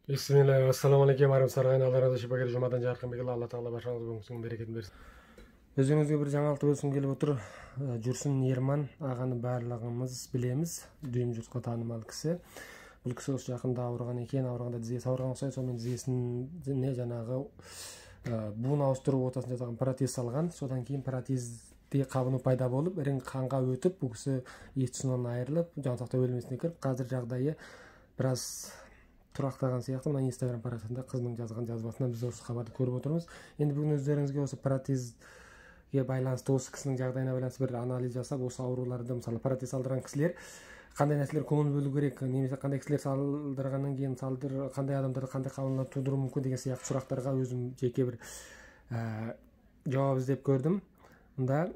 Bismillah, assalamu alaikum, армысыздар, айналарыңызда шипа керек, жұмадан жарқын бекел, Алла тағала баршаңыз бүгінгі берекетін берсін. Өзіңізге бір жаңалықты бөлсім келіп отыр. Жүрсін Ерман ағаны барлығымыз білеміз, дүйім жұртқа танымал кісі. Бұл кісі осы жақында ауырған екен, ауырғанда тізесі ауырған ұқсайды, сонымен тізесіне жаңағы буын ауыстыру ортасында жатқан протез салған. Содан кейін протезде қабыну пайда болып, ірің қанға өтіп, бұл кісі ес-түсінен айырылып, жансақтау бөлмесіне кіріп, қазір жағдайы біраз тұрақтаған сияқты. Мына инстаграм парақшасында қызының жазған жазбасынан біз осы хабарды көріп отырмыз. Енді бүгін өздеріңізге осы протезге байланысты, осы кісінің жағдайына байланысты бір анализ жасап, осы ауруларды, мысалы протез салдырған кісілер қандай нәрселер көңіл бөлу керек, немесе қандай кісілер салдырғаннан кейін қандай адамдарды қандай қабылдау тудыруы мүмкін деген сияқты сұрақтарға өзім жеке бір жауап іздеп көрдім. Мұнда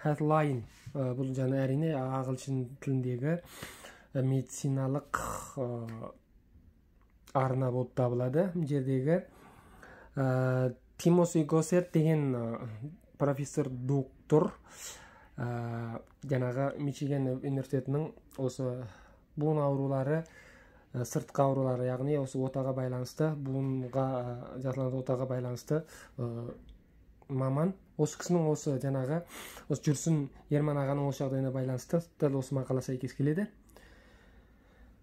headline, бұл жаңа әрине ағылшын тіліндегі медициналық арна болып табылады. Жердегі Тимоси Госсет деген профессор доктор, жаңағы Мичиган университетінің осы буын аурулары, сыртқы аурулары, яғни осы отаға байланысты, буынға жасалған отаға байланысты маман. Осы кісінің осы жаңағы осы Жүрсін Ерман ағаның осы жағдайына байланысты дәл осы мақала сәйкес келеді.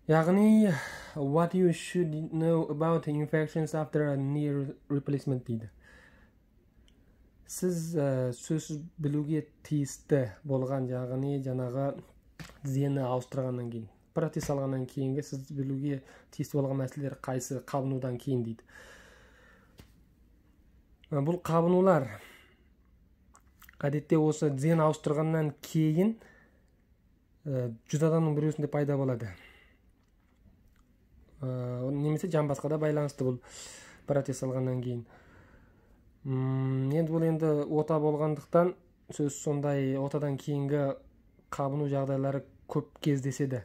Яғни what you should know about infections after a knee replacement дейді. Сіз сөзсіз білуге тиісті болған, яғни жаңағы тізені ауыстырғаннан кейін, протез салғаннан кейінгі сіз білуге тиісті болған мәселелер қайсы қабынудан кейін дейді. Бұл қабынулар әдетте осы тізені ауыстырғаннан кейін 100 адамның біреусінде пайда болады. Немесе жан басқада байланысты бұл протез салғаннан кейін. Енді бұл енді ота болғандықтан сөз сондай отадан кейінгі қабыну жағдайлары көп кездеседі.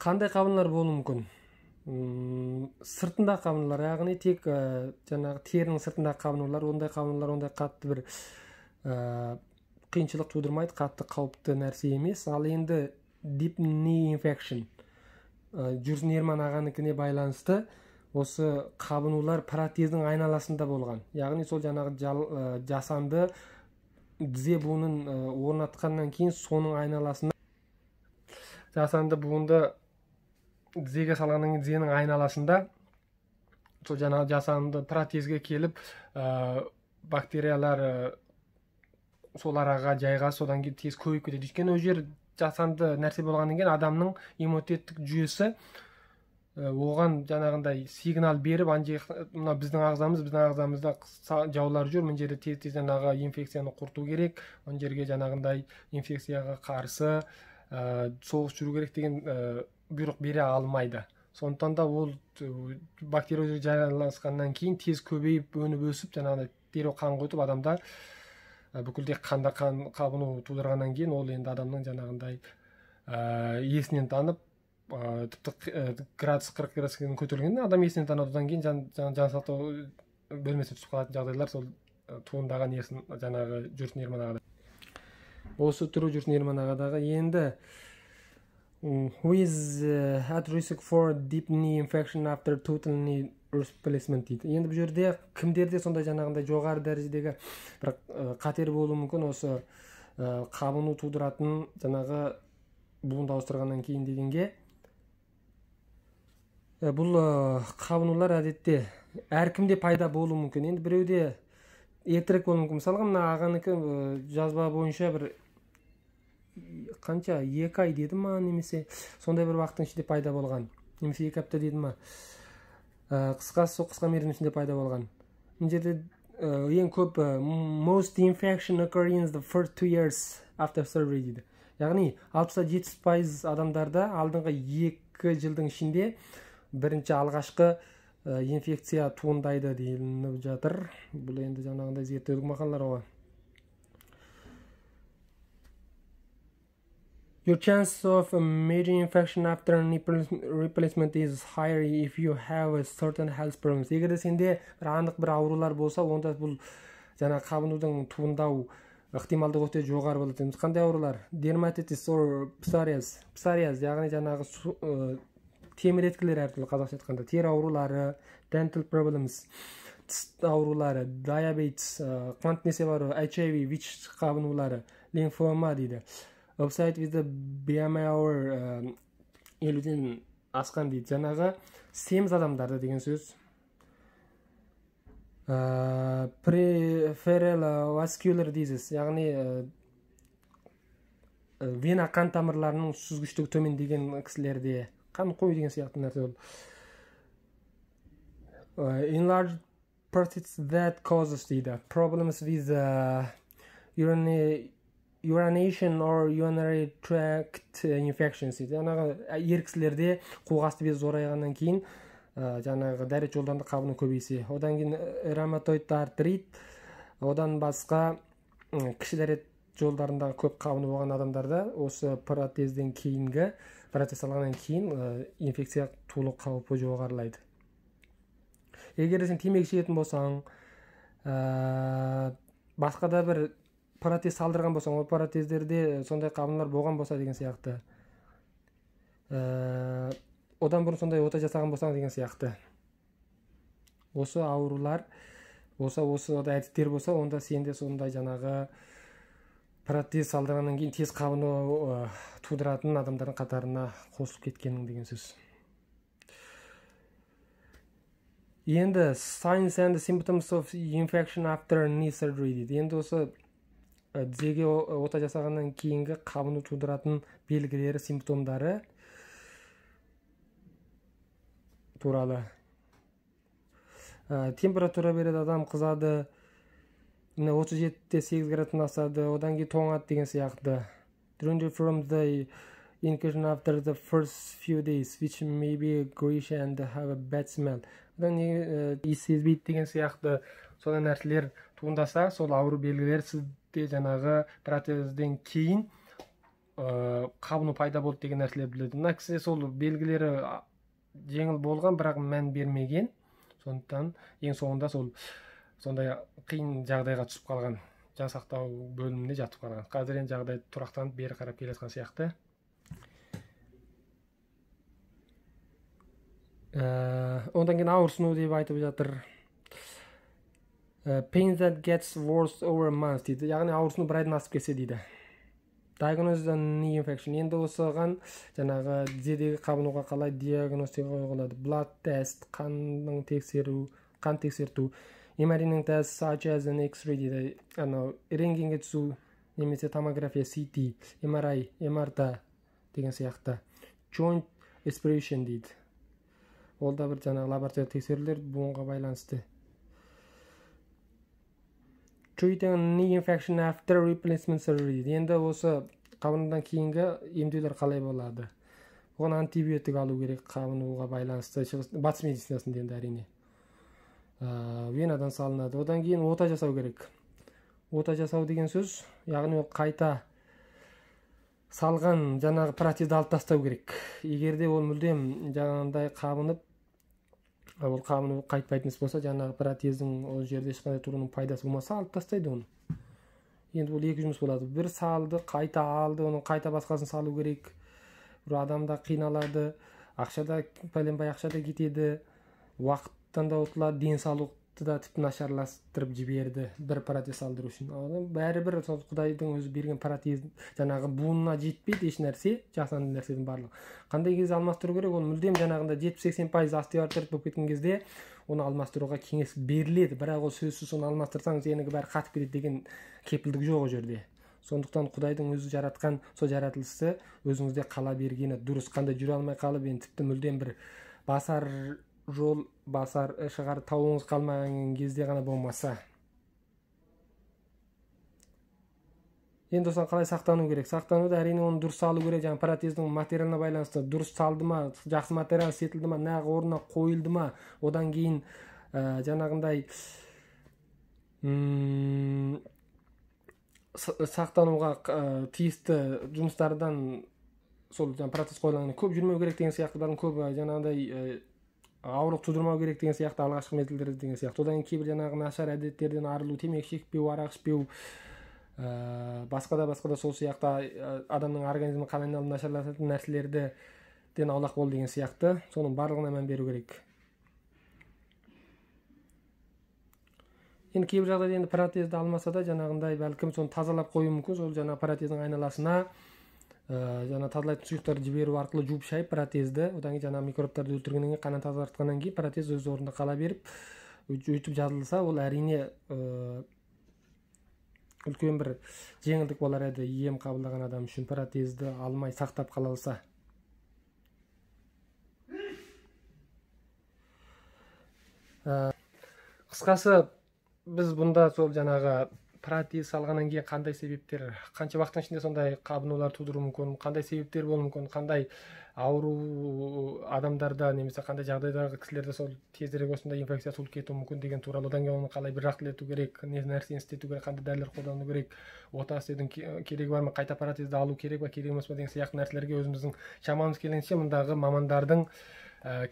Қандай қабынулар болуы мүмкін? Сыртында қабынулар, яғни тек жаңағы терінің сыртында қабынулар, ондай қабынулар ондай қатты бір қиыншылық тудырмайды, қатты қауіпті нәрсе емес. Ал енді deep knee infection, Жүрсін Ерман ағаныкіне байланысты осы қабынулар протездің айналасында болған. Яғни сол жаңағы жасанды тізе буынын орнатқаннан кейін соның айналасында жасанды буынды тізеге салғаннан кейін тізенің айналасында сол жаңағы жасанды протезге келіп бактериялар сол араға жайға, содан кейін тез көбейіп кетеді. Өйткені ол жер жасанды нәрсе болғаннан кейін адамның иммунитеттік жүйесі оған жаңағындай сигнал беріп, мына біздің ағзамызда жаулар жүр, мына жерде тез жаңағы инфекцияны құрту керек, мына жерге жаңағындай инфекцияға қарсы соғыс жүру керек деген бұйрық бере алмайды. Сондықтан да ол бактерия жайласқаннан кейін тез көбейіп, өніп өсіп, жаңағыдай дереу қан қойып, адамда бүкілде қанда қабыну тудырғаннан кейін ол енді адамның жаңағындай есінен танып, тіпті градус 40 градусқа көтерілгенде адам есінен танудан кейін жансақтау бөлмесіне түсіп қалатын жағдайлар сол туындаған жаңағы Жүрсін Ерман ағада. Осы түрі Жүрсін Ерман ағадағы. Енді who is at risk for deep knee infection after total knee replacement дейді. Енді бұл жерде кімдерде сондай жаңағындай жоғары дәрежедегі бір қатер болуы мүмкін осы қабыну тудыратын жаңағы буынды ауыстырғаннан кейін дегенге. Бұл қабынулар әдетте әркімде пайда болуы мүмкін. Енді біреуде ертерек болуы мүмкін. Мысалға мына ағаныкі жазба бойынша бір қанша 2 ай деді ма, немесе сондай бір уақыттың ішінде пайда болған, немесе 2 апта деді ма, қысқа мерзім ішінде пайда болған. Мына жерде ең көп most infection occur in the first 2 years after surgery дейді. Яғни 60-70% адамдарда алдыңғы 2 жылдың ішінде бірінші алғашқы инфекция туындайды делініп жатыр. Бұл енді жаңағындай зерттеулік мақалалар ғой. Your chance of a major infection after knee replacement is higher if you have a certain health problems. Егер де сенде бір анық бір аурулар болса, онда бұл жаңа қабынудың туындау ықтималдығы өте жоғары болады. Қандай аурулар? Dermatitis or psoriasis. Psoriasis яғни жаңағы темір еткілер, әртүрлі қазақша айтқанда тері аурулары, dental problems, тіс аурулары, diabetes, қант несеп ауру, HIV, ВИЧ қабынулары, лимфома дейді. Upside with the BMI hour 50-ден асқан дейді. Жаңағы семіз адамдарды деген сөз. Peripheral vascular disease, яғни вена қан тамырларының сүзгіштігі төмен деген кісілерде қан қою деген сияқты нәрсе ол. Enlarged prostate that causes дейді. Problems with urination or urinary tract infections дейді. Жаңағы ер кісілерде қуғасты без зорайғаннан кейін жаңағы дәрет жолдарында қабыну көбейсе. Одан кейін ревматоид артрит, одан басқа кіші дәрет жолдарында көп қабыну болған адамдарда осы протезден кейінгі, протез салғаннан кейін инфекция тулы қаупі жоғарылайды. Егер сен темекі шегетін болсаң, басқа да бір протез салдырған болсаң, ол протездерде сондай қабынулар болған болса деген сияқты. Одан бұрын сондай ота жасаған болсаң деген сияқты. Осы аурулар болса, осы әдеттер болса, онда сенде сондай жаңағы протез салдырғаннан кейін тез қабыну тудыратын адамдардың қатарына қосылып кеткенің деген сөз. Енді signs and symptoms of infection after knee surgery дейді. Енді осы тізеге ота жасағаннан кейінгі қабыну тудыратын белгілері, симптомдары туралы. Температура береді, адам қызады, 37-8 градустан асады, одан кейін тоңады деген сияқты. Drowning from the infection after the first few days, which may be grayish and have a bad smell. Одан иіс сезбейді деген сияқты сондай нәрселер туындаса, сол ауру белгілер сізде жаңағы протезден кейін қабыну пайда болды деген нәрселер біледі. Мына кісі сол белгілері жеңіл болған, бірақ мән бермеген. Сондықтан ең соңында сондай қиын жағдайға түсіп қалған, жансақтау бөлімінде жатып қалған. Қазір енді жағдай тұрақтанып бері қарап келе жатқан сияқты. Ondan кейін ауырсыну деп айтып жатыр. Pain that gets worse over months дейді. Яғни ауырсыну бір айдан асып кетсе дейді. Diagnosis and knee infection. Енді осыған жаңағы тізедегі қабынуға қалай диагностика қойылады? Blood test, қан тексерту, MRI тест, such as an X-ray дейді. Рентгенге түсу, немесе томография, CT, MRI, MRT деген сияқты. Joint aspiration дейді. Ол да бір жаңағы лаборатория тексерулер буынға байланысты. Treating knee infection after replacement surgery. Енді осы қабынудан кейінгі емдеулер қалай болады? Оған антибиотик алу керек қабынуға байланысты. Батыс медицинасында енді әрине. Венадан салынады. Одан кейін ота жасау керек. Ота жасау деген сөз, яғни қайта салған жаңағы протезді алып тастау керек. Егерде ол мүлдем жаңағындай қабынып, ол қабыну қайтпайтын болса, жаңағы протездің ол жерде ешқандай турының пайдасы болмаса, алып тастайды оны. Енді бұл екі жұмыс болады. Bir салды, қайта алды, оның қайта басқасын салу керек. Бір адамда қиналады, ақшада пәленбай ақшада кетеді, уақыттан да ұтылады, денсаулықты да тіпті нашарластырып жіберді бір протез салдыру үшін. Бәрібір Құдайдың өзі берген протез жаңағы буынына жетпейді еш нәрсе, жасанды нәрседің барлығы. Қандай кезде алмастыру керек? Оны мүлдем жаңағында 70-80% остеоартрит болып кеткен кезде оны алмастыруға кеңес беріледі. Бірақ ол сөзсіз оны алмастырсаң, сенікі бәрі қатып кетеді деген кепілдік жоқ ол жерде. Сондықтан Құдайдың өзі жаратқан сол жаратылысы өзіңізде қала бергені дұрыс. Қандай жүре алмай қалып, енді тіпті мүлдем бір басар жол, басар шығар тауыңыз қалмаған кезде ғана болмаса. Енді осыған қалай сақтану керек? Сақтануды әрине оны дұрыс салу керек. Жаңа протездің материалына байланысты дұрыс салды ма, жақсы материал сетілді ма, нақ орнына қойылды ма, одан кейін жаңағындай сақтануға тиісті жұмыстардан сол протез қойылғаннан көп жүрмеу керек деген сияқтылардың көп жаңағындай ауырлық тудырмау керек деген сияқты алғашқы мезгілдерде деген сияқты. Одан кейін кейбір жаңағы нашар әдеттерден арылу, темекі шекпеу, арақ ішпеу, башка да сол сыяктуу адамдын организми кан айналымын начарлататын нерселерден аулак бол деген сыяктуу сонун баардыгына мән берүү керек. Енді кейбір жағдайда енді протезді алмаса да жанагындай бәлкім соны тазалап қою мүмкін. Сол жана протездин айналасына жана тазалайтын суюктарды жиберүү аркылуу жууп шайып протезди, одан кийин жана микробтарды өлтүргөндөн кийин кандан тазарткандан кийин протез өз ордунда кала берип өйтүп жазылса, ол әрине үлкен бір жеңілдік болар еді ем қабылдаған адам үшін протезді алмай сақтап қала алса. Қысқасы біз бұнда сол жанағы протез салғаннан кейін қандай себептер, қанша уақыттың ішінде сондай қабынулар тудыруы мүмкін, қандай себептер болуы мүмкін, қандай ауру адамдарда немесе қандай жағдайдағы кісілерде сол тезірек осындай инфекция туылып кетуі мүмкін деген туралы, одан кейін оны қалай бір жақсылату керек, не нәрсені істету керек, қандай дәрілер қолдану керек, ота істеудің керегі бар ма, қайта протезді алу керек па, керек емес па деген сияқты нәрселерге өзіміздің шамамыз келгенше мұндағы мамандардың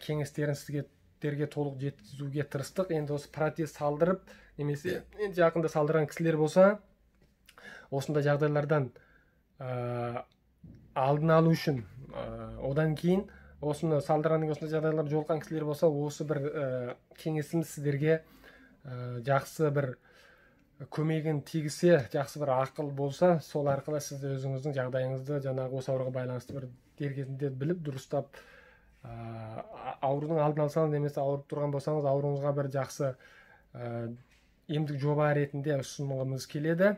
кеңестерін сіздерге толық жеткізуге тырыстық. Енді осы протез салдырып немесе жақында салдырған кісілер болса, осындай жағдайлардан алдын алу үшін, одан кейін осыны салдырғаннан кейін осындай жағдайлар жолыққан кісілер болса, осы бір кеңесіміз сіздерге жақсы бір көмегін тигізсе, жақсы бір ақыл болса, сол арқылы сіз өзіңіздің жағдайыңызды жаңағы осы ауруға байланысты бір дер кезінде біліп, дұрыстап аурудың алдын алсаңыз немесе ауырып тұрған болсаңыз, ауруыңызға бір жақсы емдік жоба ретінде ұсынғымыз келеді.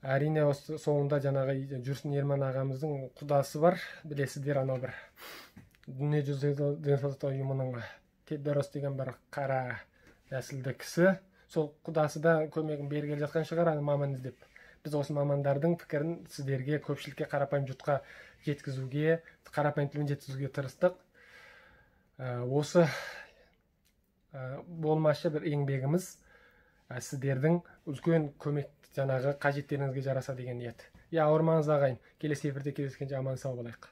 Әрине осы соңында жаңағы Жүрсін Ерман ағамыздың құдасы бар, білесіздер, анау бір дүниежүзі денсаулық сақтау ұйымының Тедрос деген бір қара нәсілді кісі. Сол құдасы да көмегін бергелі жатқан шығар, маман іздеп. Біз осы мамандардың пікірін сіздерге, көпшілікке, қарапайым жұртқа жеткізуге, қарапайым тілмен жеткізуге тырыстық. Осы болмашы бір еңбегіміз сіздердің үлкен көмек жаңағы қажеттеріңізге жараса деген ниет. Ауырмаңыз ағайын, келесі эфирде кездескенше аман сау болайық.